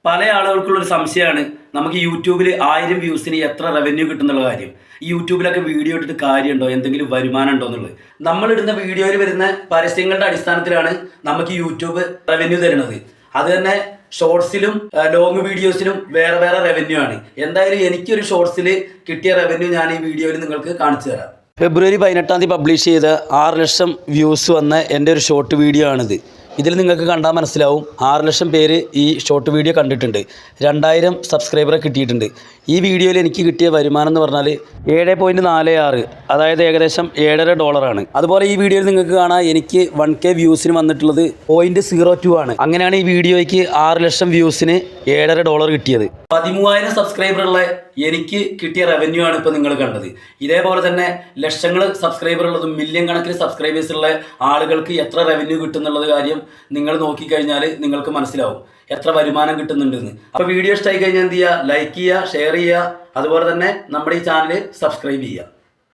പല ആളുകൾക്കുള്ളൊരു സംശയമാണ് നമുക്ക് യൂട്യൂബിൽ 1000 വ്യൂസിന് എത്ര റവന്യൂ കിട്ടുന്നുള്ള കാര്യം. ഈ യൂട്യൂബിലൊക്കെ വീഡിയോ ഇട്ടിട്ട് കാര്യമുണ്ടോ, എന്തെങ്കിലും വരുമാനം ഉണ്ടോ എന്നുള്ളത്. നമ്മളിടുന്ന വീഡിയോയിൽ വരുന്ന പരസ്യങ്ങളുടെ അടിസ്ഥാനത്തിലാണ് നമുക്ക് യൂട്യൂബ് റവന്യൂ തരുന്നത്. അത് തന്നെ ഷോർട്സിലും ലോങ് വീഡിയോസിലും വേറെ വേറെ റവന്യൂ ആണ്. എന്തായാലും എനിക്കൊരു ഷോർട്സിൽ കിട്ടിയ റവന്യൂ ഞാൻ ഈ വീഡിയോയിൽ നിങ്ങൾക്ക് കാണിച്ചു തരാം. ഫെബ്രുവരി 18 പബ്ലിഷ് ചെയ്ത 6 ലക്ഷം വ്യൂസ് വന്ന എൻ്റെ ഒരു ഷോർട്ട് വീഡിയോ ആണിത്. ഇതിൽ നിങ്ങൾക്ക് കണ്ടാൽ മനസ്സിലാവും 6 ലക്ഷം പേര് ഈ ഷോർട്ട് വീഡിയോ കണ്ടിട്ടുണ്ട്. 2000 സബ്സ്ക്രൈബറെ കിട്ടിയിട്ടുണ്ട്. ഈ വീഡിയോയിൽ എനിക്ക് കിട്ടിയ വരുമാനം എന്ന് പറഞ്ഞാൽ 7.46, അതായത് ഏകദേശം $7.5. അതുപോലെ ഈ വീഡിയോയിൽ നിങ്ങൾക്ക് കാണാം എനിക്ക് 1K വ്യൂസിന് വന്നിട്ടുള്ളത് 0.02 ആണ്. അങ്ങനെയാണ് ഈ വീഡിയോയ്ക്ക് 6 ലക്ഷം വ്യൂസിന് $7.5 കിട്ടിയത്. 13,000 സബ്സ്ക്രൈബറുള്ള എനിക്ക് കിട്ടിയ റവന്യൂ ആണ് ഇപ്പോൾ നിങ്ങൾ കണ്ടത്. ഇതേപോലെ തന്നെ ലക്ഷങ്ങൾ സബ്സ്ക്രൈബർ ഉള്ളതും മില്യൺ കണക്കിന് സബ്സ്ക്രൈബേഴ്സ് ഉള്ള ആളുകൾക്ക് എത്ര റവന്യൂ കിട്ടുന്നുള്ള കാര്യം നിങ്ങൾ നോക്കിക്കഴിഞ്ഞാൽ നിങ്ങൾക്ക് മനസ്സിലാവും എത്ര വരുമാനം കിട്ടുന്നുണ്ടെന്ന്. അപ്പോൾ വീഡിയോ ഇഷ്ടമായി കഴിഞ്ഞാൽ എന്ത് ചെയ്യുക, ലൈക്ക് ചെയ്യുക, ഷെയർ ചെയ്യുക, അതുപോലെ തന്നെ നമ്മുടെ ഈ ചാനൽ സബ്സ്ക്രൈബ് ചെയ്യുക.